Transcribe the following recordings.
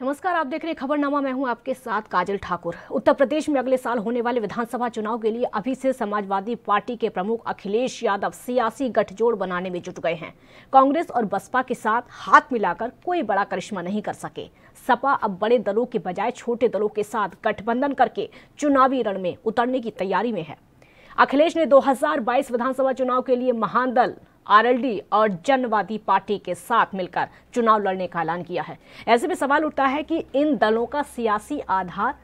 नमस्कार, आप देख रहे हैं खबरनामा। मैं हूं आपके साथ काजल ठाकुर। उत्तर प्रदेश में अगले साल होने वाले विधानसभा चुनाव के लिए अभी से समाजवादी पार्टी के प्रमुख अखिलेश यादव सियासी गठजोड़ बनाने में जुट गए हैं। कांग्रेस और बसपा के साथ हाथ मिलाकर कोई बड़ा करिश्मा नहीं कर सके। सपा अब बड़े दलों के बजाय छोटे दलों के साथ गठबंधन करके चुनावी रण में उतरने की तैयारी में है। अखिलेश ने 2022 विधानसभा चुनाव के लिए महान दल आरएलडी और जनवादी पार्टी के साथ मिलकर चुनाव लड़ने का ऐलान किया है। ऐसे में सवाल उठता है कि इन दलों का सियासी आधार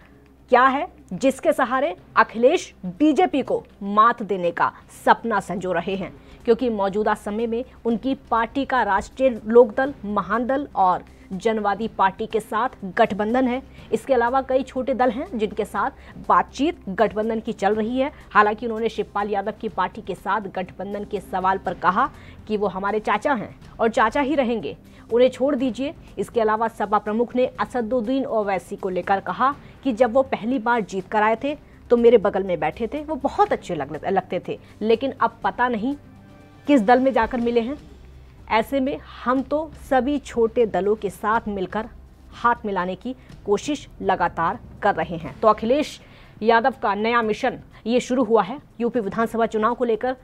क्या है, जिसके सहारे अखिलेश बीजेपी को मात देने का सपना संजो रहे हैं, क्योंकि मौजूदा समय में उनकी पार्टी का राष्ट्रीय लोकदल, महान दल और जनवादी पार्टी के साथ गठबंधन है। इसके अलावा कई छोटे दल हैं जिनके साथ बातचीत गठबंधन की चल रही है। हालांकि उन्होंने शिवपाल यादव की पार्टी के साथ गठबंधन के सवाल पर कहा कि वो हमारे चाचा हैं और चाचा ही रहेंगे, उन्हें छोड़ दीजिए। इसके अलावा सपा प्रमुख ने असदुद्दीन ओवैसी को लेकर कहा कि जब वो पहली बार जीत कर आए थे तो मेरे बगल में बैठे थे, वो बहुत अच्छे लगते थे, लेकिन अब पता नहीं किस दल में जाकर मिले हैं। ऐसे में हम तो सभी छोटे दलों के साथ मिलकर हाथ मिलाने की कोशिश लगातार कर रहे हैं। तो अखिलेश यादव का नया मिशन ये शुरू हुआ है यूपी विधानसभा चुनाव को लेकर।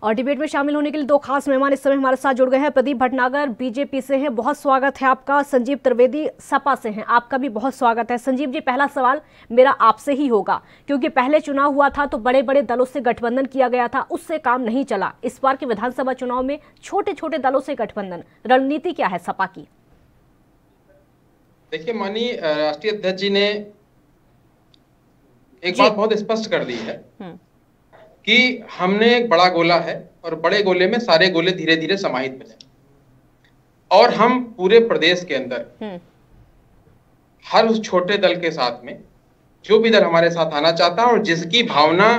और डिबेट में शामिल होने के लिए दो खास मेहमान इस समय हमारे साथ जुड़ गए हैं। प्रदीप भटनागर बीजेपी से हैं, बहुत स्वागत है आपका। संजीव त्रिवेदी सपा से हैं, आपका भी बहुत स्वागत है। संजीव जी, पहला सवाल मेरा आपसे ही होगा, क्योंकि पहले चुनाव हुआ था तो बड़े बड़े दलों से गठबंधन किया गया था, उससे काम नहीं चला। इस बार के विधानसभा चुनाव में छोटे छोटे दलों से गठबंधन, रणनीति क्या है सपा की? देखिए, माननीय राष्ट्रीय अध्यक्ष जी ने एक बात बहुत स्पष्ट कर दी है कि हमने एक बड़ा गोला है और बड़े गोले में सारे गोले धीरे धीरे समाहित मिले, और हम पूरे प्रदेश के अंदर हर उस छोटे दल के साथ में, जो भी दल हमारे साथ आना चाहता है और जिसकी भावना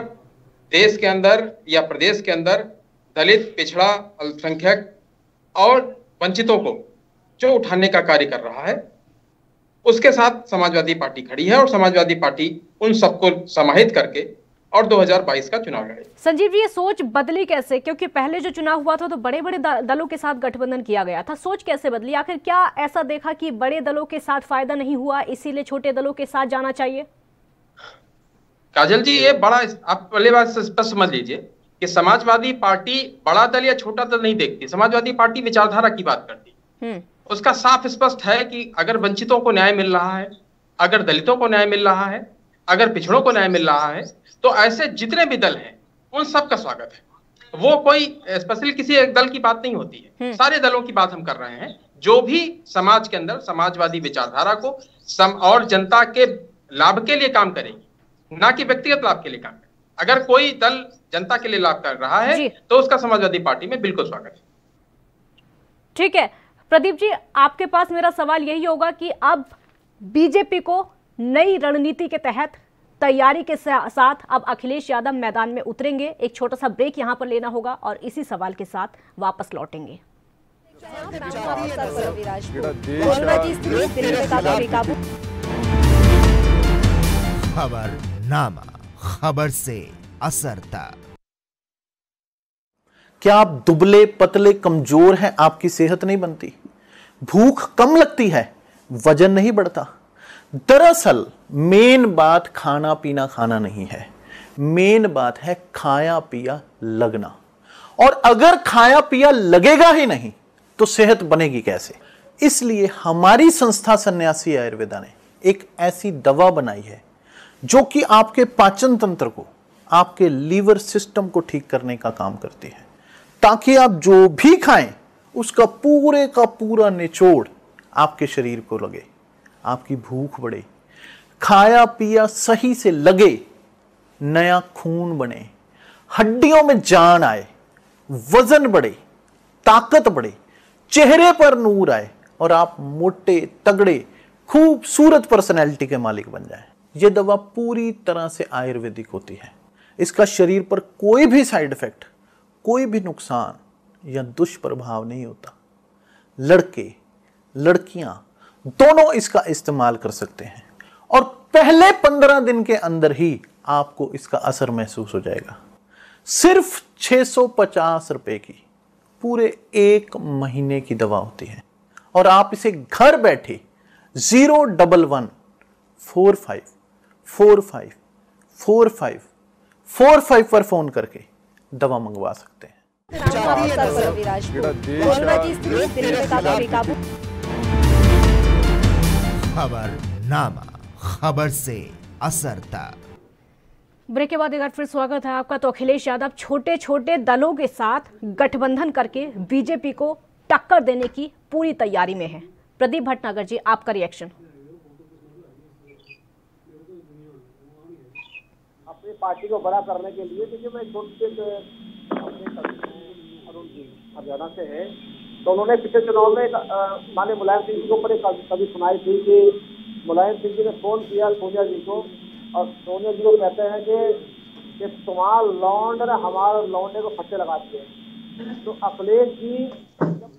देश के अंदर या प्रदेश के अंदर दलित, पिछड़ा, अल्पसंख्यक और वंचितों को जो उठाने का कार्य कर रहा है, उसके साथ समाजवादी पार्टी खड़ी है और समाजवादी पार्टी उन सबको समाहित करके और 2022 का चुनाव लड़े। संजीव जी, ये सोच बदली कैसे? क्योंकि पहले जो चुनाव हुआ था तो बड़े बड़े दलों के साथ गठबंधन किया गया था, सोच कैसे बदली? आखिर क्या ऐसा देखा कि बड़े दलों के साथ फायदा नहीं हुआ, इसीलिए छोटे दलों के साथ जाना चाहिए? काजल जी, ये बड़ा, आप पहले बात स्पष्ट समझ लीजिए कि समाजवादी पार्टी बड़ा दल या छोटा दल नहीं देखती। समाजवादी पार्टी विचारधारा की बात करती। उसका साफ स्पष्ट है कि अगर वंचितों को न्याय मिल रहा है, अगर दलितों को न्याय मिल रहा है, अगर पिछड़ों को न्याय मिल रहा है, तो ऐसे जितने भी दल हैं उन सब का स्वागत है। वो कोई स्पेशल किसी एक दल की बात नहीं होती है, सारे दलों की बात हम कर रहे हैं, जो भी समाज के अंदर समाजवादी विचारधारा को और जनता के लाभ के लिए काम करेगी, ना कि व्यक्तिगत लाभ के लिए काम करेगी। अगर कोई दल जनता के लिए लाभ कर रहा है तो उसका समाजवादी पार्टी में बिल्कुल स्वागत है। ठीक है प्रदीप जी, आपके पास मेरा सवाल यही होगा कि अब बीजेपी को नई रणनीति के तहत तैयारी के साथ अब अखिलेश यादव मैदान में उतरेंगे। एक छोटा सा ब्रेक यहां पर लेना होगा और इसी सवाल के साथ वापस लौटेंगे। खबरनामा, खबर से असर तक। क्या आप दुबले पतले कमजोर हैं? आपकी सेहत नहीं बनती, भूख कम लगती है, वजन नहीं बढ़ता। दरअसल मेन बात खाना पीना खाना नहीं है, मेन बात है खाया पिया लगना। और अगर खाया पिया लगेगा ही नहीं तो सेहत बनेगी कैसे? इसलिए हमारी संस्था सन्यासी आयुर्वेदा ने एक ऐसी दवा बनाई है जो कि आपके पाचन तंत्र को, आपके लीवर सिस्टम को ठीक करने का काम करती है, ताकि आप जो भी खाएं उसका पूरे का पूरा निचोड़ आपके शरीर को लगे, आपकी भूख बढ़े, खाया पिया सही से लगे, नया खून बने, हड्डियों में जान आए, वजन बढ़े, ताकत बढ़े, चेहरे पर नूर आए और आप मोटे तगड़े खूबसूरत पर्सनैलिटी के मालिक बन जाएं। यह दवा पूरी तरह से आयुर्वेदिक होती है। इसका शरीर पर कोई भी साइड इफेक्ट, कोई भी नुकसान या दुष्प्रभाव नहीं होता। लड़के लड़कियां दोनों इसका इस्तेमाल कर सकते हैं और पहले 15 दिन के अंदर ही आपको इसका असर महसूस हो जाएगा। सिर्फ 650 रुपए की पूरे 1 महीने की दवा होती है और आप इसे घर बैठे 01145454545 पर फोन करके दवा मंगवा सकते हैं। खबरनामा, खबर से असर तक। ब्रेक के बाद एक बार फिर स्वागत है आपका। तो अखिलेश यादव छोटे छोटे दलों के साथ गठबंधन करके बीजेपी को टक्कर देने की पूरी तैयारी में है। प्रदीप भटनागर जी, आपका रिएक्शन। अपनी पार्टी को बड़ा करने के लिए देखिए, मैं अरुण जी हरियाणा से है, तो उन्होंने पिछले चुनाव में माननीय मुलायम सिंह जी को ऊपर कभी सुनाई थी कि मुलायम सिंह जी ने फोन किया सोनिया जी को और सोनिया जी को कहते हैं कि तुम्हारा लौंड ने हमारे लौंडे को फट्टे लगा दिए। तो अखिलेश जी जब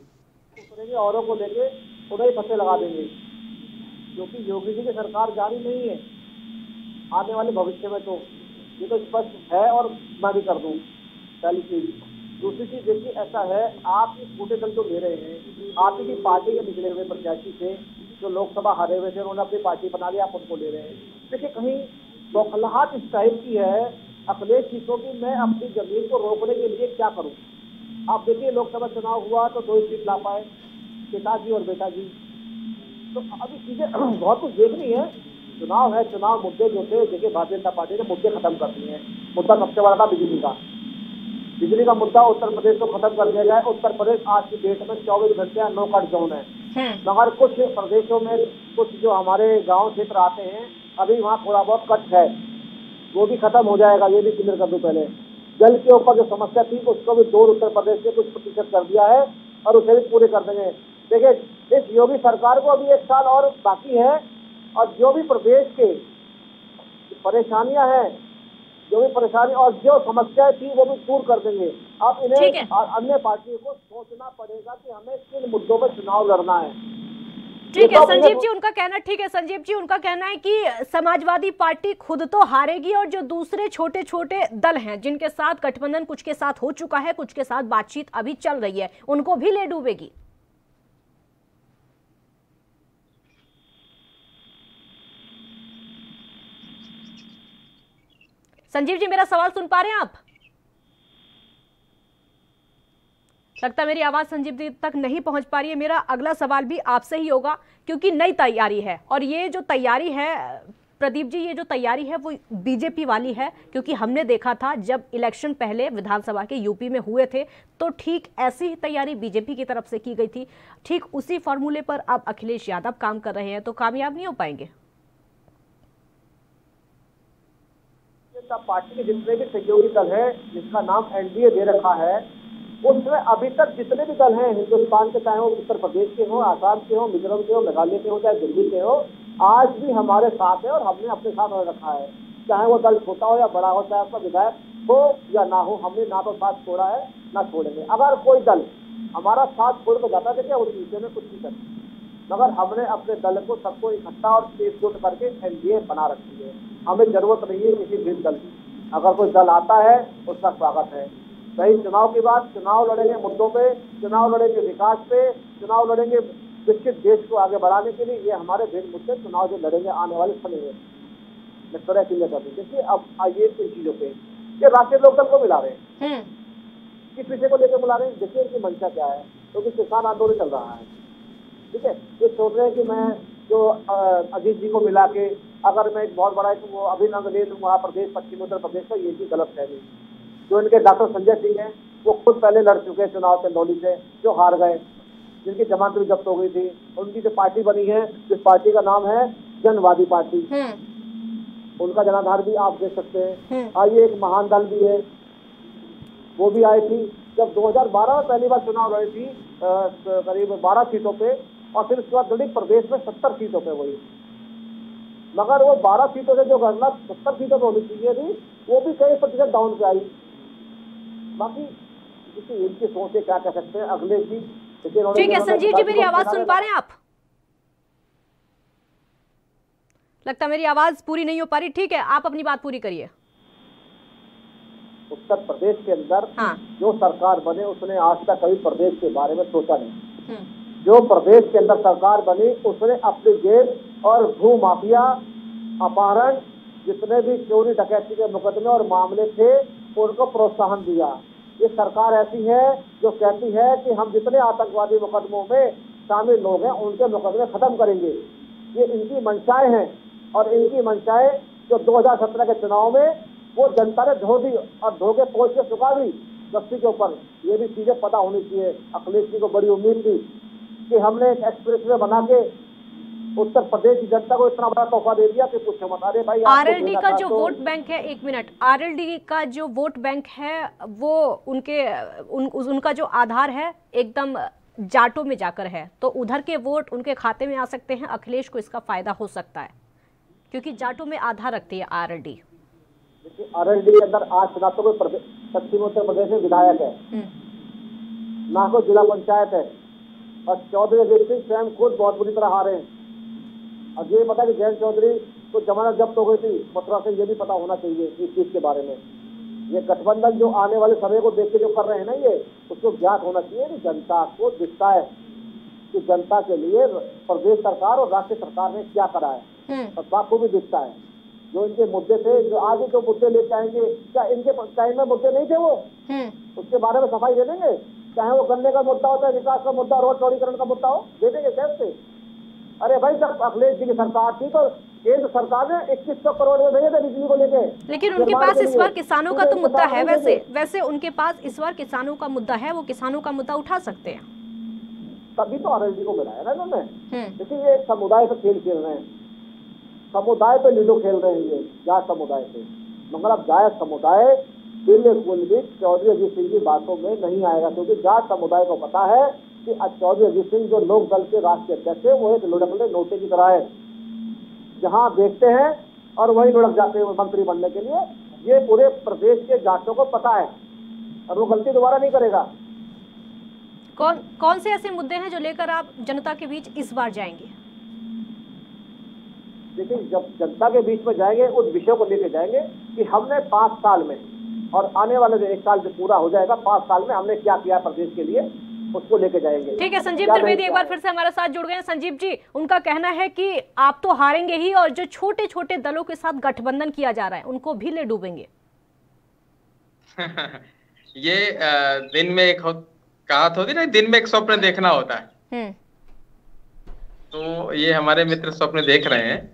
उतरेंगे औरों को लेके उन्हें ही फट्टे लगा देंगे, क्योंकि योगी जी की सरकार जारी नहीं है आने वाले भविष्य में। तो ये तो स्पष्ट है और मैं भी कर दूं, पहली चीज। दूसरी चीज देखिए, ऐसा है आप इस छोटे दल को ले रहे हैं, आप ही की पार्टी के निकले हुए प्रत्याशी थे जो लोकसभा हारे हुए थे, उन्होंने अपनी पार्टी बना लिया, आप उनको ले रहे हैं। देखिए कहीं बौखलाहट इस टाइप की है अखिलेश जी को कि मैं अपनी जमीन को रोकने के लिए क्या करूं। आप देखिए लोकसभा चुनाव हुआ तो 2 सीट ला पाए, पिताजी और बेटा जी। तो अभी चीजें बहुत कुछ देखनी है। चुनाव है, चुनाव मुद्दे जो थे देखिए भारतीय जनता पार्टी ने मुद्दे खत्म कर दिए हैं। मुद्दा सबसे बड़ा था बिजली का मुद्दा उत्तर प्रदेश को खत्म कर दिया जाए। उत्तर प्रदेश आज की डेट में 24 घंटे नो कट जोन है, मगर कुछ प्रदेशों में कुछ जो हमारे गांव क्षेत्र आते हैं अभी वहाँ थोड़ा बहुत कट है, वो भी खत्म हो जाएगा। ये भी क्लियर कर दूं पहले। जल के ऊपर जो समस्या थी उसको भी दूर उत्तर प्रदेश ने कुछ प्रतिशत कर दिया है और उसे भी पूरे कर देंगे। देखिए इस योगी सरकार को अभी 1 साल और बाकी है और जो भी प्रदेश के परेशानियां हैं, जो भी परेशानी और जो समस्याएं थी वो भी दूर कर देंगे। अब इन्हें अन्य पार्टियों को सोचना पड़ेगा कि हमें किन मुद्दों पर चुनाव लड़ना है। ठीक है संजीव जी, उनका कहना ठीक है। संजीव जी, उनका कहना है कि समाजवादी पार्टी खुद तो हारेगी और जो दूसरे छोटे छोटे दल हैं जिनके साथ गठबंधन कुछ के साथ हो चुका है, कुछ के साथ बातचीत अभी चल रही है, उनको भी ले डूबेगी। संजीव जी, मेरा सवाल सुन पा रहे हैं आप? लगता है मेरी आवाज संजीव जी तक नहीं पहुंच पा रही है। मेरा अगला सवाल भी आपसे ही होगा क्योंकि नई तैयारी है और ये जो तैयारी है प्रदीप जी, ये जो तैयारी है वो बीजेपी वाली है, क्योंकि हमने देखा था जब इलेक्शन पहले विधानसभा के यूपी में हुए थे तो ठीक ऐसी ही तैयारी बीजेपी की तरफ से की गई थी। ठीक उसी फॉर्मूले पर अब अखिलेश यादव काम कर रहे हैं, तो कामयाब नहीं हो पाएंगे? पार्टी के जितने भी सहयोगी दल है जिसका नाम एनडीए दे रखा है, उसमें अभी तक जितने भी दल हैं हिंदुस्तान के, चाहे वो उत्तर प्रदेश के हो, आसाम के हो, मिजोरम के हो, मेघालय के हो, चाहे दिल्ली के हो, आज भी हमारे साथ है और हमने अपने साथ रखा है। चाहे वो दल छोटा हो या बड़ा हो, चाहे उसका विधायक हो या ना हो, हमने ना तो साथ छोड़ा है ना छोड़ेंगे। अगर कोई दल हमारा साथ छोड़ कर जाता है क्या उस विषय में कुछ नहीं करते, मगर हमने अपने दल को सबको इकट्ठा और एकजुट करके एनडीए बना रखी है। हमें जरूरत नहीं है किसी भी दल की। अगर कोई दल आता है उसका स्वागत है। सही चुनाव की बात, चुनाव लड़ेंगे मुद्दों पे, चुनाव लड़ेंगे विकास पे, चुनाव लड़ेंगे विकसित देश को आगे बढ़ाने के लिए। ये हमारे भेद मुद्दे चुनाव जो लड़ेंगे आने वाले समय में, मैं तरह क्लियर कर दूं। देखिए अब आइए इन चीजों पे, ये राष्ट्रीय लोकदल को मिला रहे हैं, किस विषय को लेकर मिला रहे हैं? देखिए इनकी मंशा क्या है, क्योंकि किसान आंदोलन चल रहा है, ठीक है। ये सोच रहे हैं कि मैं जो अजीत जी को मिला के अगर मैं एक बहुत बड़ा वो अभिनव ले लूँ वहाँ प्रदेश, पश्चिम उत्तर प्रदेश का, ये भी गलत है। जो इनके डॉक्टर संजय सिंह हैं वो खुद पहले लड़ चुके हैं चुनाव चंदौली से, जो हार गए, जिनकी जमानत भी जब्त हो गई थी। उनकी जो पार्टी बनी है, जिस पार्टी का नाम है जनवादी पार्टी, उनका जनाधार भी आप देख सकते हैं। आइए एक महान दल भी है, वो भी आई थी जब 2012 में पहली बार चुनाव लड़ी थी करीब 12 सीटों पे, और फिर उसके बाद लड़ी प्रदेश में 70 सीटों पे हुई। मगर वो 12 सीटों से जो गणना 70 सीटों पे होनी चाहिए थी, वो भी कई प्रतिशत डाउन पे आई। बाकी इनकी सोच है, क्या कह सकते हैं अगले की। ठीक है संजीव जी, मेरी आवाज सुन पा रहे हैं आप? लगता मेरी आवाज पूरी नहीं हो पा रही। ठीक है, आप अपनी बात पूरी करिए। उत्तर प्रदेश के अंदर जो सरकार बने उसने आज तक कभी प्रदेश के बारे में सोचा नहीं। जो प्रदेश के अंदर सरकार बनी उसने अपनी जेब और भू माफिया, अपहरण, जितने भी चोरी डकैती के मुकदमे और मामले थे उनको प्रोत्साहन दिया। ये सरकार ऐसी है जो कहती है कि हम जितने आतंकवादी मुकदमों में शामिल लोग हैं उनके मुकदमे खत्म करेंगे। ये इनकी मंशाएं हैं और इनकी मंशाएं जो 2017 के चुनाव में वो जनता ने धो दी और धो के पोछ के सुखा दी बस्ती के ऊपर। ये भी चीजें पता होनी चाहिए। अखिलेश जी को बड़ी उम्मीद थी कि हमने एक एक्सप्रेसवे बना के उत्तर प्रदेश की जनता को इतना बड़ा तोहफा दे दिया कि पूछो मत। अरे भाई, आरएलडी का जो वोट बैंक है, एक मिनट, आरएलडी का जो वोट बैंक है वो उनका जो आधार है एकदम जाटों में जाकर है, तो उधर के वोट उनके खाते में आ सकते हैं। अखिलेश को इसका फायदा हो सकता है क्योंकि जाटों में आधार रखती है आरएलडी। देखिए, आरएलडी के अंदर आज ना तो कोई पश्चिम उत्तर प्रदेश में विधायक है, ना कोई जिला पंचायत है, और चौधरी अजीत सिंह स्वयं खुद बहुत बुरी तरह हारे हैं। और ये पता कि जयंत चौधरी को जमानत जब्त हो गई थी मथुरा से, ये भी पता होना चाहिए इस चीज के बारे में। ये गठबंधन जो आने वाले समय को देख के जो कर रहे हैं ना, ये उसको ज्ञात होना चाहिए कि जनता को दिखता है कि जनता के लिए प्रदेश सरकार और राज्य सरकार ने क्या करा है, और बाप को भी दिखता है। जो इनके मुद्दे थे, जो आगे जो मुद्दे लेके आएंगे, क्या इनके टाइम में मुद्दे नहीं थे वो? उसके बारे में सफाई दे देंगे। चाहे वो गन्ने का मुद्दा होता है, विकास का मुद्दा, रोड चौड़ीकरण का मुद्दा हो, दे देंगे कैसे? अरे भाई, जब अखिलेश जी की सरकार थी तो केंद्र सरकार ने 2100 करोड़ में भेजे थे बिजली को लेके। लेकिन उनके पास इस बार किसानों का तो मुद्दा है। वैसे उनके पास इस बार किसानों का मुद्दा है, वो किसानों का मुद्दा उठा सकते हैं। तभी तो आरएलडी को मिलाया ना इन्होंने। देखिए, ये समुदाय से खेल खेल रहे हैं, समुदाय पे लूडो खेल रहे हैं ये जाट समुदाय से। मगर अब जाट समुदाय बिल्कुल भी चौधरी अजीत सिंह की बातों में नहीं आएगा, क्योंकि जाट समुदाय को पता है कि चौधरी अजीत सिंह जो लोक दल के राष्ट्रीय अध्यक्ष है वो एक लुढ़कते नोटे की तरह है, जहां देखते हैं और वही लुढ़क जाते हैं मंत्री बनने के लिए। ये पूरे प्रदेश के जाटों को पता है और वो गलती दोबारा नहीं करेगा। कौन से ऐसे मुद्दे हैं जो लेकर आप जनता के बीच इस बार जाएंगे? देखिए, जब जनता के बीच में जाएंगे उस विषय को लेकर जाएंगे कि हमने 5 साल में और आने वाले जो 1 साल जो पूरा हो जाएगा, 5 साल में हमने क्या किया प्रदेश के लिए, उसको लेके जाएंगे। ठीक है, संजीव त्रिवेदी एक बार फिर से हमारे साथ जुड़ गए हैं। संजीव जी, उनका कहना है कि आप तो हारेंगे ही और जो छोटे छोटे दलों के साथ गठबंधन किया जा रहा है उनको भी ले डूबेंगे। ये दिन में एक कहावत होती ना, दिन में एक स्वप्न देखना होता है। तो ये हमारे मित्र स्वप्न देख रहे हैं।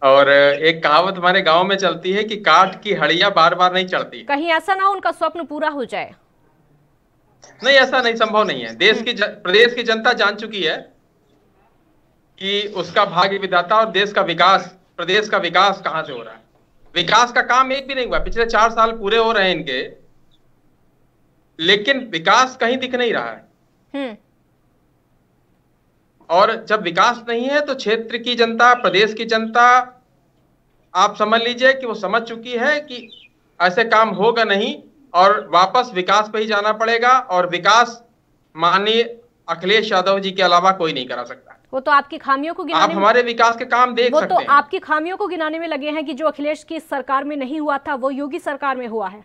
और एक कहावत हमारे गांव में चलती है कि काठ की हड़ियां बार बार नहीं चढ़ती। कहीं ऐसा ना हो उनका स्वप्न पूरा हो जाए। नहीं, ऐसा नहीं, संभव नहीं है। प्रदेश की जनता जान चुकी है कि उसका भाग्य विधाता और देश का विकास, प्रदेश का विकास कहां से हो रहा है। विकास का काम एक भी नहीं हुआ, पिछले 4 साल पूरे हो रहे हैं इनके, लेकिन विकास कहीं दिख नहीं रहा है। और जब विकास नहीं है तो क्षेत्र की जनता, प्रदेश की जनता, आप समझ लीजिए कि वो समझ चुकी है कि ऐसे काम होगा नहीं और वापस विकास पे ही जाना पड़ेगा। और विकास माननीय अखिलेश यादव जी के अलावा कोई नहीं करा सकता। वो तो आपकी खामियों को गिनाने आप हमारे विकास के काम देख सकते हैं। वो तो आपकी खामियों को गिनाने में लगे हैं कि जो अखिलेश की सरकार में नहीं हुआ था वो योगी सरकार में हुआ है।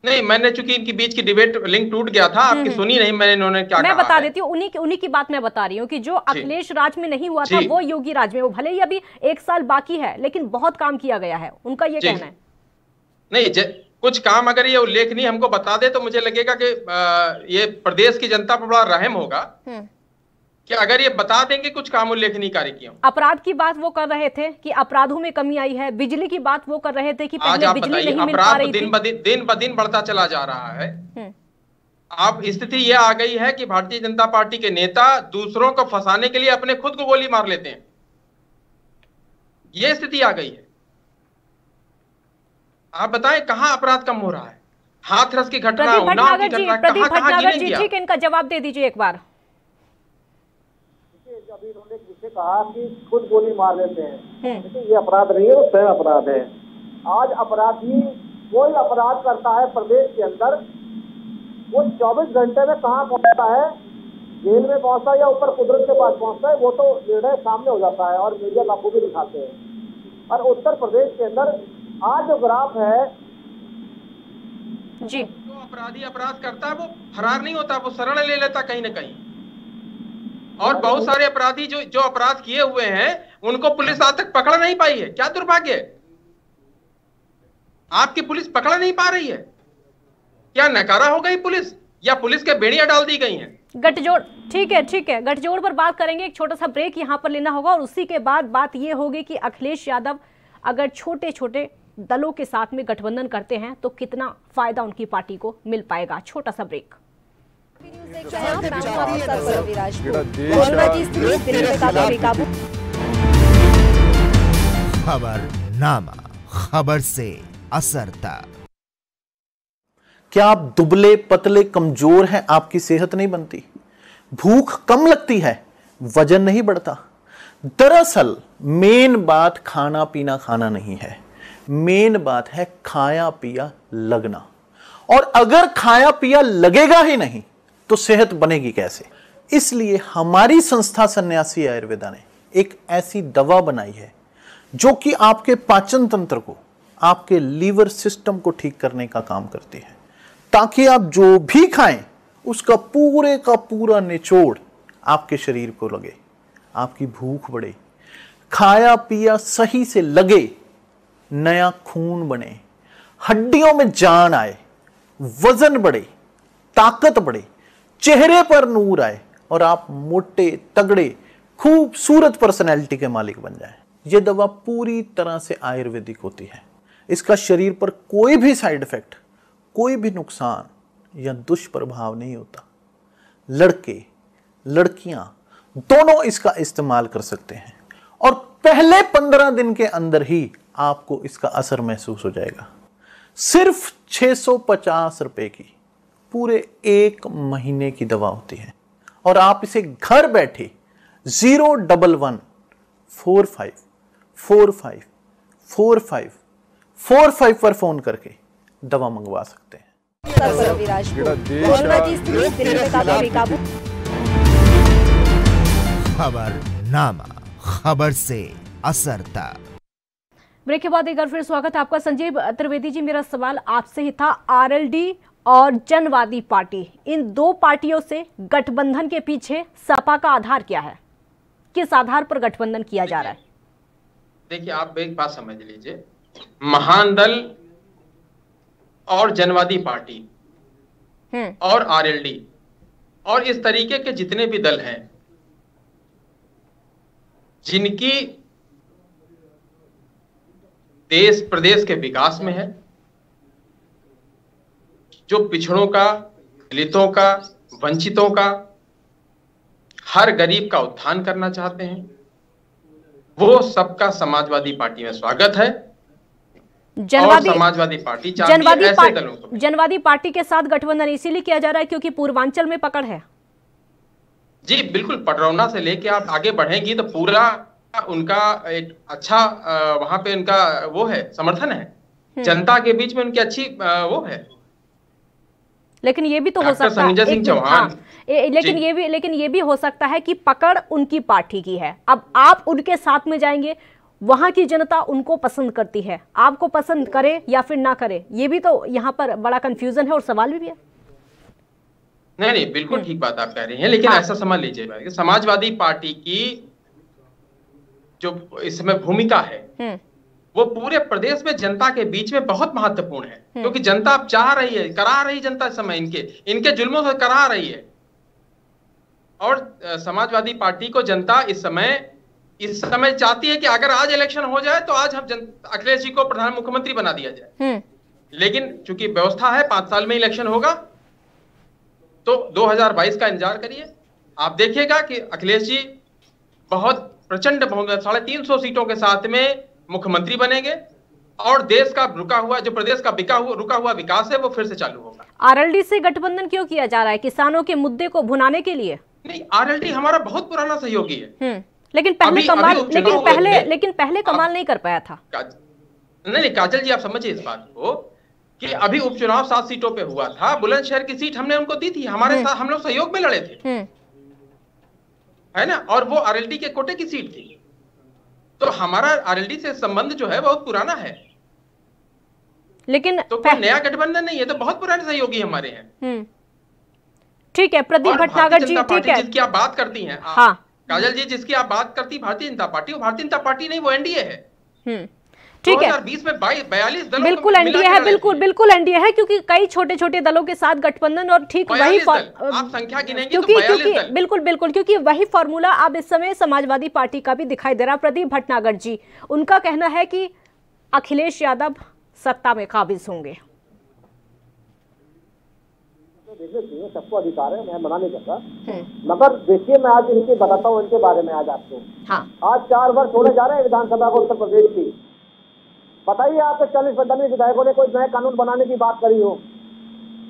नहीं, मैंने चूंकि इनकी बीच की डिबेट लिंक टूट गया था, आपकी सुनी नहीं मैंने, इन्होंने क्या कहा। मैं बता देती हूँ, उन्हीं की बात मैं बता रही हूँ कि जो अखिलेश राज में नहीं हुआ था वो योगी राज में, वो भले ही अभी 1 साल बाकी है लेकिन बहुत काम किया गया है, उनका ये कहना है। नहीं, कुछ काम अगर ये उल्लेखनीय हमको बता दे तो मुझे लगेगा कि ये प्रदेश की जनता पर बड़ा रहम होगा कि अगर ये बता देंगे कुछ काम उल्लेखनीय कार्य किए। अपराध की बात वो कर रहे थे कि अपराधों में कमी आई है, बिजली की बात वो कर रहे थे कि पहले बिजली नहीं मिल पा रही थी। दिन ब दिन बढ़ता चला जा रहा है। अब स्थिति ये आ गई है कि भारतीय जनता पार्टी के नेता दूसरों को फंसाने के लिए अपने खुद को गोली मार लेते हैं। ये स्थिति आ गई है। आप बताएं कहां अपराध कम हो रहा है? हाथरस की घटना, उन्नाव की घटना, कहां गिनेंगे? ठीक है, इनका जवाब दे दीजिए एक बार। अभी उन्होंने जिसे कहा कि खुद गोली मार लेते हैं, देखिए ये अपराध नहीं है, वो स्वयं अपराध है। आज अपराधी कोई अपराध करता है प्रदेश के अंदर, वो 24 घंटे में कहाँ पहुंचता है, जेल में पहुंचता है या ऊपर कुदरत के पास पहुंचता है, वो तो निर्णय सामने हो जाता है और मीडिया आपको भी दिखाते हैं। और उत्तर प्रदेश के अंदर आज जो ग्राफ है जी। जो अपराधी अपराध करता है वो फरार नहीं होता, वो शरण ले लेता कहीं ना कहीं। और बहुत सारे अपराधी जो अपराध किए हुए हैं उनको पुलिस आज तक पकड़ नहीं पाई है। क्या दुर्भाग्य है, आपकी पुलिस पकड़ नहीं पा रही है। क्या नकारा हो गई पुलिस, या पुलिस के बेड़ियां डाल दी गई हैं? गठजोड़, ठीक है, गठजोड़ पर बात करेंगे। एक छोटा सा ब्रेक यहाँ पर लेना होगा और उसी के बाद बात ये होगी कि अखिलेश यादव अगर छोटे छोटे दलों के साथ में गठबंधन करते हैं तो कितना फायदा उनकी पार्टी को मिल पाएगा। छोटा सा ब्रेक। खबरनामा, खबर से असर तक। क्या आप दुबले पतले कमजोर हैं, आपकी सेहत नहीं बनती, भूख कम लगती है, वजन नहीं बढ़ता? दरअसल मेन बात खाना पीना खाना नहीं है, मेन बात है खाया पिया लगना। और अगर खाया पिया लगेगा ही नहीं तो सेहत बनेगी कैसे? इसलिए हमारी संस्था सन्यासी आयुर्वेदा ने एक ऐसी दवा बनाई है जो कि आपके पाचन तंत्र को, आपके लीवर सिस्टम को ठीक करने का काम करती है, ताकि आप जो भी खाएं उसका पूरे का पूरा निचोड़ आपके शरीर को लगे, आपकी भूख बढ़े, खाया पिया सही से लगे, नया खून बने, हड्डियों में जान आए, वजन बढ़े, ताकत बढ़े, चेहरे पर नूर आए और आप मोटे तगड़े खूबसूरत पर्सनैलिटी के मालिक बन जाएं। यह दवा पूरी तरह से आयुर्वेदिक होती है। इसका शरीर पर कोई भी साइड इफेक्ट, कोई भी नुकसान या दुष्प्रभाव नहीं होता। लड़के लड़कियां दोनों इसका इस्तेमाल कर सकते हैं और पहले 15 दिन के अंदर ही आपको इसका असर महसूस हो जाएगा। सिर्फ 650 रुपए की पूरे 1 महीने की दवा होती है और आप इसे घर बैठे 01145454545 पर फोन करके दवा मंगवा सकते हैं। खबरनामा, खबर से असर तक। ब्रेक के बाद एक बार फिर स्वागत है आपका। संजीव त्रिवेदी जी, मेरा सवाल आपसे ही था, आरएलडी और जनवादी पार्टी, इन दो पार्टियों से गठबंधन के पीछे सपा का आधार क्या है? किस आधार पर गठबंधन किया जा रहा है? देखिए, आप एक बात समझ लीजिए, महान दल और जनवादी पार्टी और आरएलडी और इस तरीके के जितने भी दल हैं जिनकी देश प्रदेश के विकास में है, जो पिछड़ों का, दलितों का, वंचितों का, हर गरीब का उत्थान करना चाहते हैं, वो सबका समाजवादी पार्टी में स्वागत है। और समाजवादी पार्टी चाहती है ऐसे दलों को। जनवादी पार्टी के साथ गठबंधन इसीलिए किया जा रहा है क्योंकि पूर्वांचल में पकड़ है। जी बिल्कुल, पडरौना से लेके आप आगे बढ़ेंगी तो पूरा उनका एक अच्छा वहां पे उनका वो है, समर्थन है, जनता के बीच में उनकी अच्छी वो है। लेकिन ये भी तो हो सकता है, लेकिन ये भी हो सकता है कि पकड़ उनकी पार्टी की है। अब आप उनके साथ में जाएंगे, वहां की जनता उनको पसंद करती है, आपको पसंद करे या फिर ना करे, ये भी तो यहाँ पर बड़ा कंफ्यूजन है और सवाल भी है। नहीं, बिल्कुल ठीक बात आप कह रही हैं, लेकिन ऐसा समझ लीजिए, समाजवादी पार्टी की जो इस समय भूमिका है वो पूरे प्रदेश में जनता के बीच में बहुत महत्वपूर्ण है, क्योंकि जनता अब चाह रही है, करा रही जनता इस समय इनके जुल्मों से करा रही है। और समाजवादी पार्टी को जनता इस समय चाहती है कि अगर आज इलेक्शन हो जाए तो आज हम अखिलेश जी को प्रधान मुख्यमंत्री बना दिया जाए। लेकिन चूंकि व्यवस्था है 5 साल में इलेक्शन होगा, तो 2022 का इंतजार करिए, आप देखिएगा कि अखिलेश जी बहुत प्रचंड बहुमत 350 सीटों के साथ में मुख्यमंत्री बनेंगे और देश का रुका हुआ, जो प्रदेश का रुका हुआ विकास है वो फिर से चालू होगा। आरएलडी से गठबंधन क्यों किया जा रहा है? किसानों के मुद्दे को भुनाने के लिए? नहीं, आरएलडी हमारा बहुत पुराना सहयोगी है। लेकिन पहले कमाल नहीं कर पाया था। नहीं काजल जी, आप समझिए इस बात को कि अभी उपचुनाव 7 सीटों पे हुआ था, बुलंदशहर की सीट हमने उनको दी थी, हमारे साथ हम लोग सहयोग में लड़े थे, है ना, और वो आरएलडी के कोटे की सीट थी। तो हमारा आरएलडी से संबंध जो है बहुत पुराना है। लेकिन तो कोई नया गठबंधन नहीं है, तो बहुत पुराने सहयोगी हमारे हैं। ठीक है प्रदीप भटनागर जी, ठीक है, जिसकी आप बात करती हैं, हाँ काजल जी, जिसकी आप बात करती भारतीय जनता पार्टी, वो भारतीय जनता पार्टी नहीं, वो एनडीए है। ठीक है, 2020 में 42 दलों बिल्कुल एनडीए है, बिल्कुल एनडीए है, क्योंकि कई छोटे छोटे दलों के साथ गठबंधन, और ठीक वही आप संख्या गिनेंगे क्योंकि तो 42 दल। बिल्कुल क्योंकि वही फॉर्मूला अब इस समय समाजवादी पार्टी का भी दिखाई दे रहा। प्रदीप भटनागर जी, उनका कहना है कि अखिलेश यादव सत्ता में काबिज होंगे। देखिए सबको अधिकार है, मैं मना नहीं करता, मगर देखिए मैं आज इनके बताता हूँ इनके बारे में आज आपको। हाँ। आज 4 वर्ष होने जा रहे हैं विधानसभा को उत्तर प्रदेश की। बताइए आपके 40-45 विधायकों ने कोई नए कानून बनाने की बात करी हो?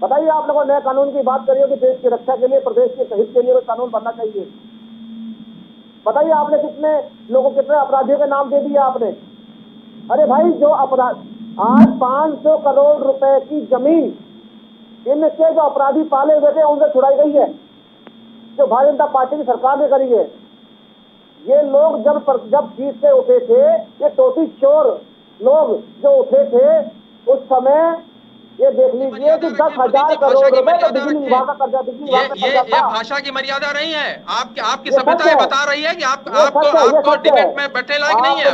बताइए आप लोगों ने नए कानून की बात करी हो कि देश की रक्षा के लिए, प्रदेश के हित के लिए कोई कानून बनना चाहिए? बताइए आपने कितने लोगों, कितने अपराधियों के नाम दे दिए आपने? अरे भाई जो अपराध, आज 500 करोड़ रुपए की जमीन इनके जो अपराधी पाले हुए थे उनसे छुड़ाई गई है, जो भारतीय जनता पार्टी की सरकार ने करी है। ये लोग जब जीत से उठे थे, ये टोटी चोर लोग जो उठे थे उस समय, ये देख लीजिए कि 10,000 करोड़ रुपए का बिजली विभाग का कर्जा, ये भाषा की मर्यादा नहीं है। आपकी सभ्यता बता रही है कि आपको डिबेट में बैठे लायक नहीं है।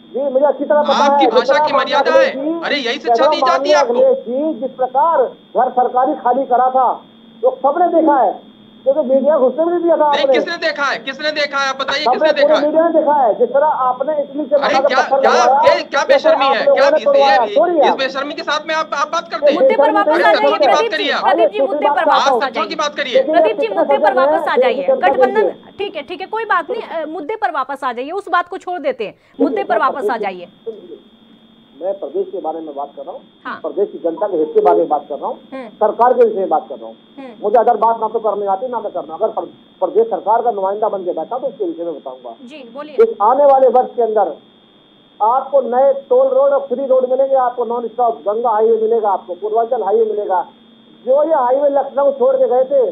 जी मुझे अच्छी तरह पता है, आपकी भाषा की मर्यादा है। अरे यही शिक्षा दी जाती है आपको। जिस प्रकार घर सरकारी खाली करा था तो सबने देखा है, क्योंकि मीडिया घुसने भी नहीं दिया था आपने। किसने देखा है? किसने देखा है? आप बताइए किसने देखा है? मीडिया ने देखा है। जिस तरह आपने इटली से क्या बेशर्मी है? क्या इस बेशर्मी के साथ में आप बात करते हैं? मुद्दे पर वापस आ जाइए प्रदीप जी, प्रदीप जी मुद्दे पर वापस आ जाइए, की बात करिए। प्रदीप जी मुद्दे पर वापस आ जाइए। गठबंधन ठीक है कोई बात नहीं, मुद्दे पर वापस आ जाइए, उस बात को छोड़ देते हैं, मुद्दे पर वापस आ जाइए। मैं प्रदेश के बारे में बात कर रहा हूँ, हाँ। प्रदेश की जनता के हित के बारे में बात कर रहा हूँ, सरकार के विषय में बात कर रहा हूँ। मुझे अगर बात ना तो करनी आती ना मैं करना, अगर प्रदेश सरकार का नुमाइंदा बन के बैठा तो उसके विषय में बताऊंगा। जी बोलिए। इस आने वाले वर्ष के अंदर आपको नए टोल रोड और फ्री रोड मिलेंगे, आपको नॉन स्टॉप गंगा हाईवे मिलेगा, आपको पूर्वांचल हाईवे मिलेगा। जो ये हाईवे लखनऊ छोड़ के गए थे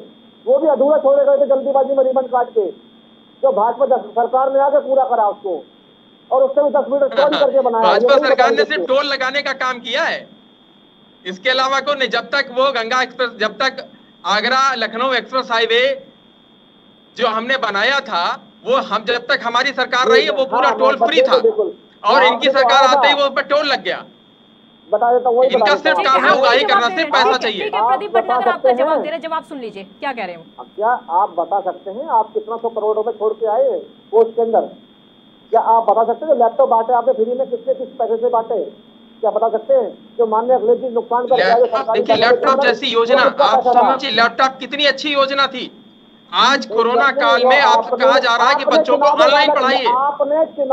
वो भी अधूरा छोड़ गए थे जल्दीबाजी में रिबन काट के, जो भाजपा सरकार ने आके पूरा करा उसको, और उससे भी 10 मीटर चौड़ी करके बनाया। भाजपा सरकार ने सिर्फ टोल लगाने का काम किया है, इसके अलावा को नहीं। जब तक वो गंगा एक्सप्रेस, जब तक आगरा लखनऊ एक्सप्रेस हाईवे जो हमने बनाया था, वो हम जब तक हमारी सरकार रही है वो पूरा टोल फ्री था, और इनकी सरकार आते ही वो पर टोल लग गया। बता देता हूँ, इनका सिर्फ काम है उगाही करना, सिर्फ पैसा चाहिए। ठीक है प्रदीप भटनागर आपका जवाब दे रहे, जवाब सुन लीजिए क्या कह रहे हैं। क्या आप बता सकते हैं आप कितना 100 करोड़ रुपए छोड़ के आए पोस्ट के अंदर? क्या आप बता सकते हैं लैपटॉप बांटे आपने फ्री में, किस पैसे से बांटे? क्या बता सकते हैं जो माननीय अखिलेश जी नुकसान कर? देखिए लैपटॉप जैसी योजना, आप समझिए लैपटॉप कितनी अच्छी योजना थी। आज कोरोना काल में आप कहा जा रहा है कि बच्चों को ऑनलाइन पढ़ाइए।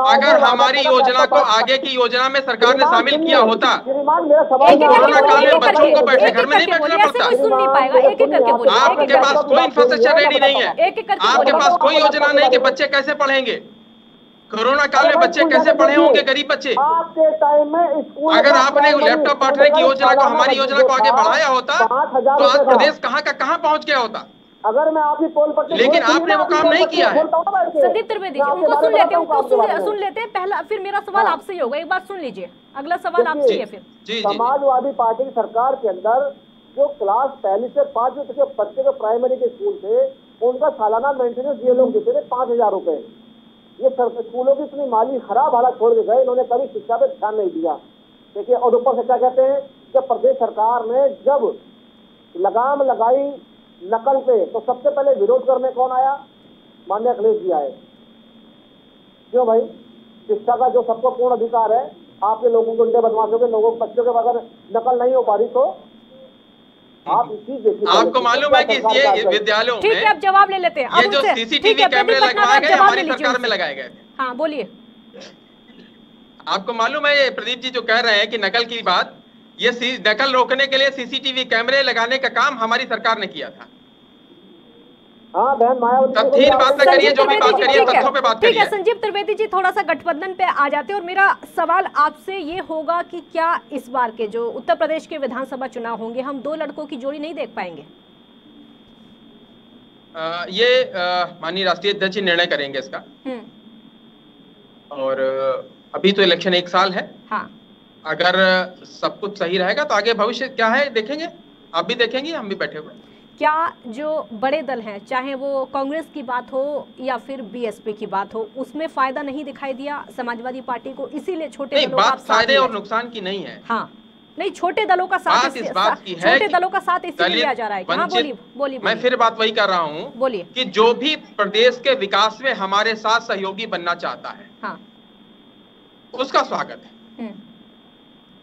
अगर हमारी योजना को आगे की योजना में सरकार ने शामिल किया होता, कोरोना काल में बच्चों को बैठे घर में नहीं बैठना पड़ता। आपके पास कोई इंफ्रास्ट्रक्चर रेडी नहीं है, आपके पास कोई योजना नहीं कि बच्चे कैसे पढ़ेंगे। कोरोना काल में बच्चे कैसे पढ़े होंगे, गरीब बच्चे। आपके टाइम में स्कूल, अगर आपने लैपटॉप बांटने की योजना को, हमारी योजना को आगे बढ़ाया होता तो आज प्रदेश कहाँ का कहाँ पहुंच गया होता। अगर मैं आपकी पोल पर, लेकिन आपने वो काम नहीं किया है। संदीप त्रिवेदी जी उनको सुन लेते हैं, उनको सुन लेते हैं पहला, फिर मेरा सवाल आपसे ही होगा। एक बात सुन लीजिए, अगला सवाल आपसे है। फिर समाजवादी पार्टी की सरकार के अंदर जो क्लास 1 से 5 तक के बच्चे के प्राइमरी के स्कूल थे, उनका सालाना मेंटेनेंस ये लोग देते थे 5,000 रुपए। ये स्कूलों की इतनी माली खराब हालत छोड़ के गए, इन्होंने कभी शिक्षा पे ध्यान नहीं दिया। देखिए, और ऊपर से क्या कहते हैं, जब प्रदेश सरकार ने जब लगाम लगाई नकल पे, तो सबसे पहले विरोध करने कौन आया? माननीय अखिलेश जी आए। क्यों भाई? शिक्षा का जो सबको पूर्ण अधिकार है, आपके लोगों को, बदमाशों के लोगों बच्चों के अगर नकल नहीं हो पा रही तो आप इसी देखिए। आपको मालूम है कि ये विद्यालयों में, ठीक है अब जवाब ले लेते हैं, ये जो सीसीटीवी कैमरे लगवाए गए हमारी सरकार में लगाए गए। हाँ बोलिए। आपको मालूम है, ये प्रदीप जी जो कह रहे हैं कि नकल की बात, ये नकल रोकने के लिए सीसीटीवी कैमरे लगाने का काम हमारी सरकार ने किया था। हाँ बहन मायावती, तथ्यहीन बात न करिए, जो भी बात करिए तथ्यों पे बात करिए। ठीक है संजीव त्रिवेदी जी, थोड़ा सा गठबंधन पे आ जाते हैं, और मेरा सवाल आपसे ये होगा कि क्या इस बार के जो उत्तर प्रदेश के विधानसभा चुनाव होंगे, हम 2 लड़कों की जोड़ी नहीं देख पाएंगे? ये माननीय राष्ट्रीय अध्यक्ष निर्णय करेंगे इसका, और अभी तो इलेक्शन 1 साल है। हाँ। अगर सब कुछ सही रहेगा तो आगे भविष्य क्या है देखेंगे, आप भी देखेंगे, हम भी बैठे हुए। क्या जो बड़े दल हैं, चाहे वो कांग्रेस की बात हो या फिर बीएसपी की बात हो, उसमें फायदा नहीं दिखाई दिया समाजवादी पार्टी को, इसीलिए छोटे नहीं, दलों का बात फायदे और नुकसान की नहीं है। हाँ, नहीं, छोटे दलों का साथ इस बात की है, छोटे दलों का साथ इसलिए लिया जा रहा है। हाँ, बोलिए। मैं फिर बात वही कर रहा हूँ, बोलिए, कि जो भी प्रदेश के विकास में हमारे साथ सहयोगी बनना चाहता है, हाँ, उसका स्वागत है।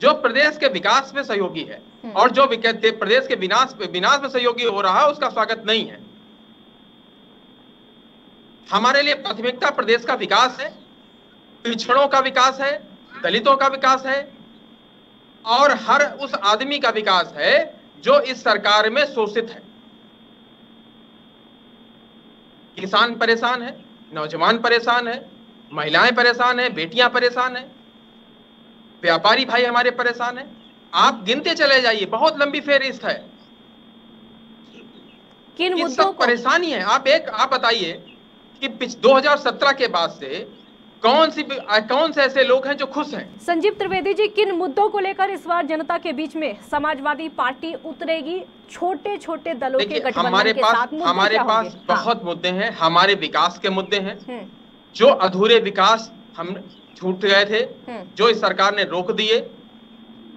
जो प्रदेश के विकास में सहयोगी है और जो प्रदेश के विनाश में सहयोगी हो रहा है, उसका स्वागत नहीं है। हमारे लिए प्राथमिकता प्रदेश का विकास है, पिछड़ों का विकास है, दलितों का विकास है और हर उस आदमी का विकास है जो इस सरकार में शोषित है। किसान परेशान है, नौजवान परेशान है, महिलाएं परेशान है, बेटियां परेशान है, व्यापारी भाई हमारे परेशान है। आप गिनते चले जाइए, बहुत लंबी फेहरिस्त है। किन ये मुद्दों सब परेशानी है। आप बताइए कि 2017 के बाद से कौन से ऐसे लोग हैं जो खुश हैं? संजीव त्रिवेदी जी, किन मुद्दों को लेकर इस बार जनता के बीच में समाजवादी पार्टी उतरेगी? छोटे छोटे दलों के गठबंधन के साथ हमारे पास बहुत मुद्दे हैं। हमारे विकास के मुद्दे हैं, जो अधूरे विकास हम छूट गए थे, जो इस सरकार ने रोक दिए,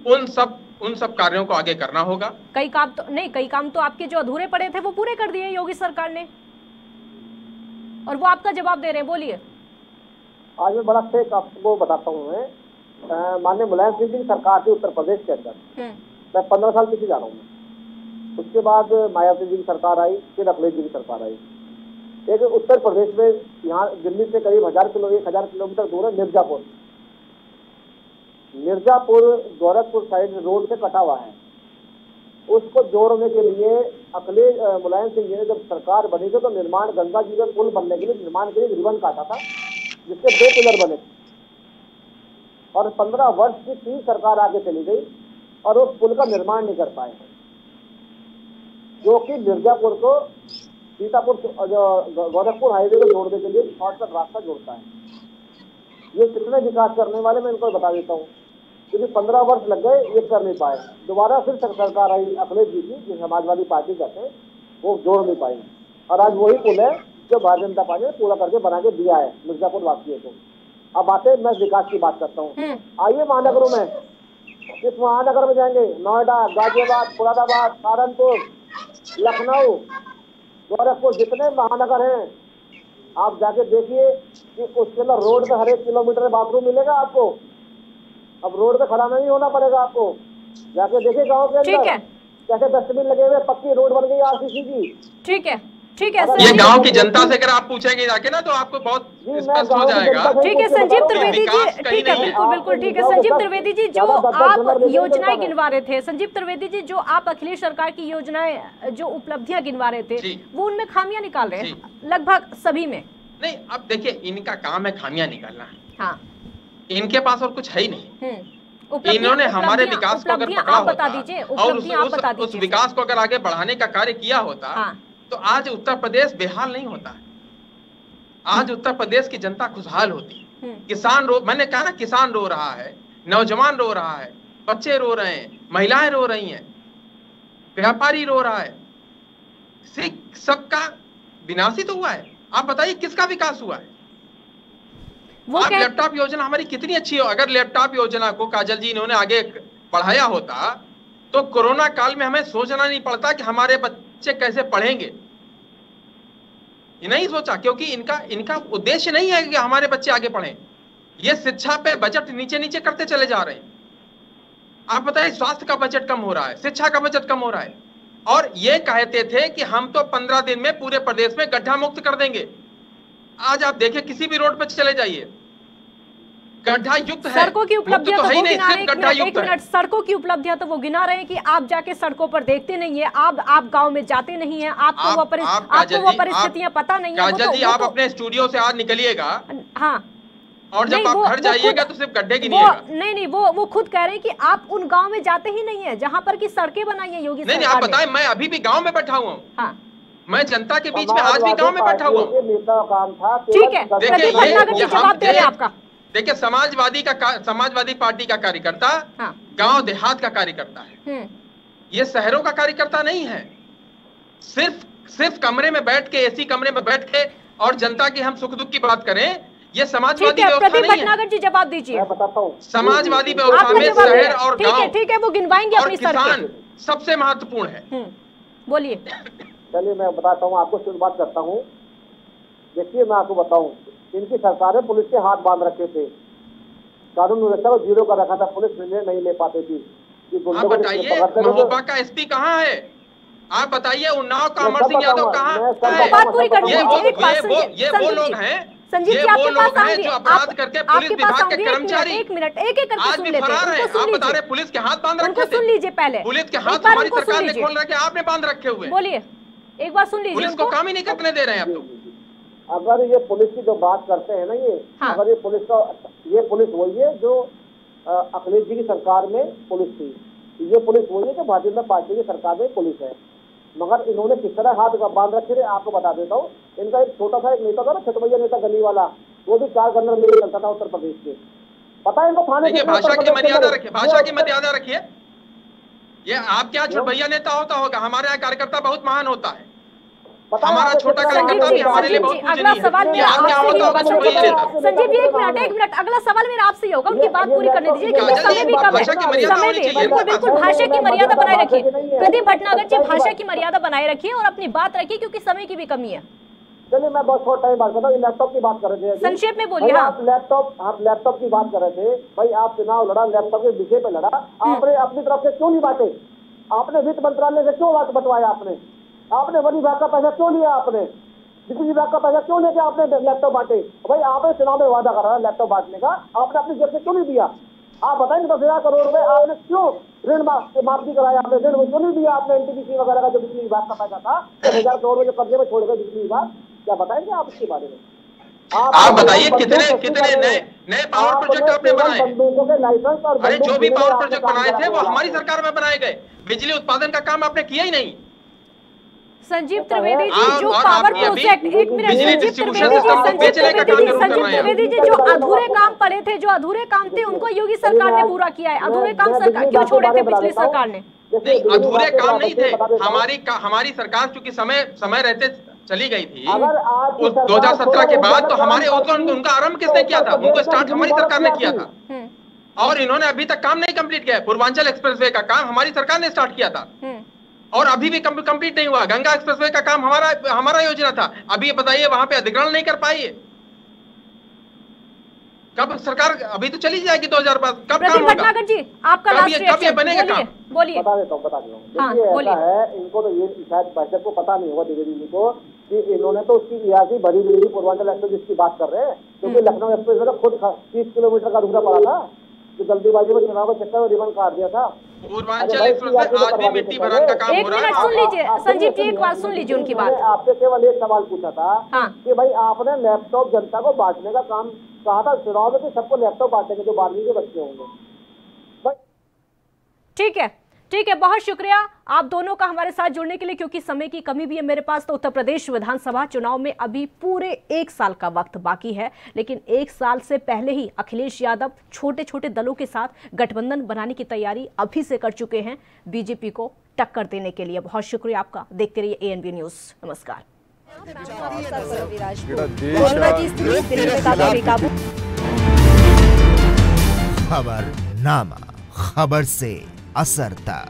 उन सब कार्यों को आगे करना होगा। कई काम तो आपके जो अधूरे पड़े थे वो पूरे कर दिए योगी सरकार ने, और वो आपका जवाब दे रहे हैं। बोलिए। आज मैं बड़ा फेक आपको बताता हूँ। मैं माननीय मुलायम सिंह की सरकार थी उत्तर प्रदेश के अंदर, मैं 15 साल पीछे जा रहा हूँ। उसके बाद मायावती जी की सरकार आई, फिर अखिलेश जी की सरकार आई। एक उत्तर प्रदेश में, यहाँ दिल्ली से करीब 1000 किलोमीटर दूर है मिर्जापुर गोरखपुर साइड रोड से कटा हुआ है। उसको जोड़ने के लिए अखिलेश मुलायम सिंह जी ने जब सरकार बनी थी तो निर्माण, गंगा जी का पुल बनने के लिए निर्माण के लिए रिबन काटा था, जिसके 2 पिलर बने थे। और 15 वर्ष की 3 सरकार आगे चली गई और उस पुल का निर्माण नहीं कर पाए, जो कि मिर्जापुर को सीतापुर गोरखपुर हाईवे को जोड़ने के लिए शॉर्टकट रास्ता जोड़ता है। ये कितने विकास करने वाले मैं इनको बता देता हूँ, क्योंकि 15 वर्ष लग गए, ये कर नहीं पाए। दोबारा फिर सरकार आई अखिलेश जी की, जो समाजवादी पार्टी कहते हैं, वो जोड़ नहीं पाई। और आज वही पुल है जो भारतीय जनता पार्टी ने पूरा करके बना के दिया है मिर्जापुर वासियों को। अब आते मैं विकास की बात करता हूँ। आइए महानगरों में, इस महानगर में जाएंगे, नोएडा, गाजियाबाद, मुरादाबाद, सहारनपुर, लखनऊ, गोरखपुर, जितने महानगर हैं, आप जाके देखिए कि उसके अंदर रोड पे हर 1 किलोमीटर में बाथरूम मिलेगा आपको। अब रोड पे खड़ा नहीं होना पड़ेगा आपको। जाके देखिए गांव के अंदर कैसे डस्टबिन लगे हुए, पक्की रोड बन गई आरसीसी की। ठीक है। ये गांव की जनता से अगर आप पूछेंगे जाके ना, तो आपको बहुत स्पष्ट हो जाएगा। ठीक है संजीव त्रिवेदी जी, ठीक है, बिल्कुल ठीक है। संजीव त्रिवेदी जी, जो आप योजनाएं गिनवा रहे थे, संजीव त्रिवेदी जी, जो आप अखिलेश सरकार की योजनाएं, जो उपलब्धियां गिनवा रहे थे, वो उनमें खामियां निकाल रहे हैं लगभग सभी में। नहीं, अब देखिए, इनका काम है खामियां निकालना। हाँ, इनके पास और कुछ है ही नहीं। इन्होंने हमारे विकास को अगर पकड़ा होता और उस विकास को अगर आगे बढ़ाने का कार्य किया होता, तो आज उत्तर प्रदेश बेहाल नहीं होता। आज उत्तर प्रदेश की जनता खुशहाल होती। किसान मैंने कहा ना, किसान रो रहा है, नौजवान रो रहा है, बच्चे रो रहे हैं, महिलाएं रो रही हैं, व्यापारी रो रहा है। सबका विनाश ही तो हुआ है। आप बताइए किसका विकास हुआ है? आप लैपटॉप योजना हमारी कितनी अच्छी हो। अगर लैपटॉप योजना को काजल जी इन्होंने आगे बढ़ाया होता, तो कोरोना काल में हमें सोचना नहीं पड़ता कि हमारे बच्चे कैसे पढ़ेंगे। ये नहीं सोचा, क्योंकि इनका उद्देश्य नहीं है कि हमारे बच्चे आगे पढ़ें। ये शिक्षा पे बजट नीचे करते चले जा रहे हैं। आप बताइए, स्वास्थ्य का बजट कम हो रहा है, शिक्षा का बजट कम हो रहा है, और ये कहते थे कि हम तो 15 दिन में पूरे प्रदेश में गड्ढा मुक्त कर देंगे। आज आप देखिए, किसी भी रोड पर चले जाइए, गड्ढा युक्त है। सड़कों की उपलब्धियां तो वो गिना रहे हैं। एक मिनट, सड़कों की उपलब्धियां तो वो गिना रहे हैं कि आप जाके सड़कों पर देखते नहीं है, आप गांव में जाते नहीं है, आपको वो परिस्थितियां पता नहीं है। काजल जी, आप अपने स्टूडियो से आज निकलिएगा, हाँ, और जब आप घर जाइएगा तो सिर्फ गड्ढे गिनिएगा। नहीं, वो खुद कह रहे हैं कि आप उन गाँव में जाते ही नहीं है जहाँ पर की सड़कें बनाई है योगी सरकार ने। नहीं, आप बताएं, मैं अभी भी गाँव में बैठा हुआ हूँ। मैं जनता के बीच में आज भी गाँव में बैठा हुआ हूँ। ठीक है, प्रदीप भटनागर जी जवाब दे रहे हैं आपका। देखिए, समाजवादी पार्टी का कार्यकर्ता गांव देहात का कार्यकर्ता है, ये शहरों का कार्यकर्ता नहीं है। सिर्फ कमरे में बैठ के, एसी कमरे में बैठ के और जनता की हम सुख दुख की बात करें, ये समाजवादी व्यवस्था नहीं है। भटनागर जी जवाब दीजिए। मैं बताता हूँ, समाजवादी व्यवस्था में शहर और गांव, ठीक है, वो गिनवाएंगे अपनी किसान सबसे महत्वपूर्ण है। बोलिए। चलिए मैं बताता हूँ आपको, शुरू बात करता हूँ। देखिए मैं आपको बताऊं, इनकी सरकार ने पुलिस के हाथ बांध रखे थे, कानून व्यवस्था को जीरो कर रखा था, पुलिस निर्णय नहीं ले पाती थी। आप बताइए, महोबा का एसपी कहाँ है? आप बताइए, उन्नाव का अमर सिंह यादव कहाँ है? बात पूरी करनी ये वो लोग हैं, संजीव जी आपके पास हैं जो अपराध करके पुलिस विभाग के कर्मचारी एक मिनट करके आज भी फरार है। आप बता रहे पुलिस के हाथ बांध रखे थे। सुन लीजिए पहले, पुलिस के हाथ हमारी सरकार ने खोल रखे, आपने बांध रखे हुए। बोलिए, एक बार सुन लीजिए। पुलिस को काम ही नहीं करने दे रहे हैं आप तो। अगर ये पुलिस की जो बात करते हैं ना, अगर ये पुलिस वही है जो अखिलेश जी की सरकार में पुलिस थी, ये पुलिस वही है जो भारतीय जनता पार्टी की सरकार में पुलिस है। मगर इन्होंने किस तरह हाथ बांध रखे थे आपको बता देता हूँ। इनका एक छोटा सा एक नेता था ना, छठवैया नेता गली वाला, वो भी 4 गन्नर में चलता था उत्तर प्रदेश के। पता है इनको थाने की भाषा की मर्यादा रखिए, भाषा की मर्यादा रखिए। ये आपके यहाँ छठवैया नेता होता होगा, हमारे यहाँ कार्यकर्ता बहुत महान होता है। हमारा छोटा कार्यकर्ता भी हमारे लिए बहुत अगला सवाल मेरा आपसे होगा। संजीव जी एक मिनट, अगला सवाल मेरा आपसे ही होगा, उनकी बात पूरी करने दीजिए क्योंकि समय भी कम है। समय भी बिल्कुल भाषा की मर्यादा बनाए रखिए। प्रदीप भटनागर जी, भाषा की मर्यादा बनाए रखिए और अपनी बात रखिए क्योंकि समय की भी कमी है। चलिए मैं बहुत छोटा टाइम बात करता हूँ। लैपटॉप की बात कर रहे थे, संक्षेप में बोलिए। आप लैपटॉप की बात कर रहे थे भाई, आप चुनाव लड़ा, लैपटॉप के विषय पे लड़ा, आपने अपनी तरफ से क्यों नहीं बांटे? आपने वित्त मंत्रालय से क्यों बंटवाया? आपने वन विभाग का पैसा क्यों लिया? आपने बिजली विभाग का पैसा क्यों लेके आपने लैपटॉप बांटे? भाई आपने चुनाव में वादा करा लैपटॉप बांटने का, आपने अपनी जेब से क्यों नहीं दिया? आप बताएंगे 10,000 करोड़ रुपए आपने क्यों ऋण माफी कराया? आपने ऋण क्यों नहीं दिया? आपने एनटीपीसी वगैरह का जो बिजली विभाग का पैसा था 10,000 करोड़ में जो कब्जे में छोड़ गए बिजली विभाग, क्या बताएंगे आप इसके बारे में? आप बताइए कितने नए पावर प्रोजेक्ट आपने बनाए? अरे जो भी पावर प्रोजेक्ट बनाए थे वो हमारी सरकार में बनाए गए। बिजली उत्पादन का काम आपने किया ही नहीं। संजीव त्रिवेदी जी, जो पावर प्रोजेक्ट, एक मिनट, संजीव त्रिवेदी जी जो अधूरे काम पड़े थे, जो अधूरे काम थे, उनको योगी सरकार ने पूरा किया है। अधूरे काम सरकार क्यों छोड़े थे पिछली सरकार ने? नहीं, अधूरे काम नहीं थे। हमारी सरकार चूंकि समय रहते चली गई थी, 2017 के बाद, तो हमारे उनका आरंभ किसने किया था? उनको स्टार्ट हमारी सरकार ने किया था और इन्होंने अभी तक काम नहीं कंप्लीट किया है। पूर्वांचल एक्सप्रेसवे का काम हमारी सरकार ने स्टार्ट किया था और अभी भी कंप्लीट नहीं हुआ। गंगा एक्सप्रेसवे का काम हमारा योजना था। अभी बताइए वहां पे अधिग्रहण नहीं कर पाई है। कब सरकार, अभी तो चली जाएगी 2005, कब काम होगा? जी आपका कब ये बनेगा काम? बोलिए। बता देता हूँ। देखिए ऐसा है, इनको तो ये शायद बैठक को पता नहीं होगा द्विवेदी जी को कि इन्होंने तो उसकी इतिहासी भरी हुई पूर्वांचल एक्सप्रेस जिसकी बात कर रहे हैं, क्योंकि लखनऊ एक्सप्रेस में खुद 30 किलोमीटर का रुकना पड़ा था, जो जल्दीबाजी में चुनाव के चक्कर में रिबन काट दिया था। पूर्वांचल एक्सप्रेस आज भी मिट्टी भराने का काम हो रहा है। एक मिनट सुन लीजिए संजीव जी, एक बात सुन लीजिए उनकी बात। आपसे केवल एक सवाल पूछा था कि भाई आपने लैपटॉप जनता को बांटने का काम कहा था चुनाव में, सबको लैपटॉप बांटेंगे जो 12वीं के बच्चे होंगे। ठीक है, बहुत शुक्रिया आप दोनों का हमारे साथ जुड़ने के लिए। क्योंकि समय की कमी भी है मेरे पास, तो उत्तर प्रदेश विधानसभा चुनाव में अभी पूरे 1 साल का वक्त बाकी है। लेकिन 1 साल से पहले ही अखिलेश यादव छोटे छोटे दलों के साथ गठबंधन बनाने की तैयारी अभी से कर चुके हैं बीजेपी को टक्कर देने के लिए। बहुत शुक्रिया आपका। देखते रहिए ANB न्यूज। नमस्कार। खबरनामा, खबर से असर तक।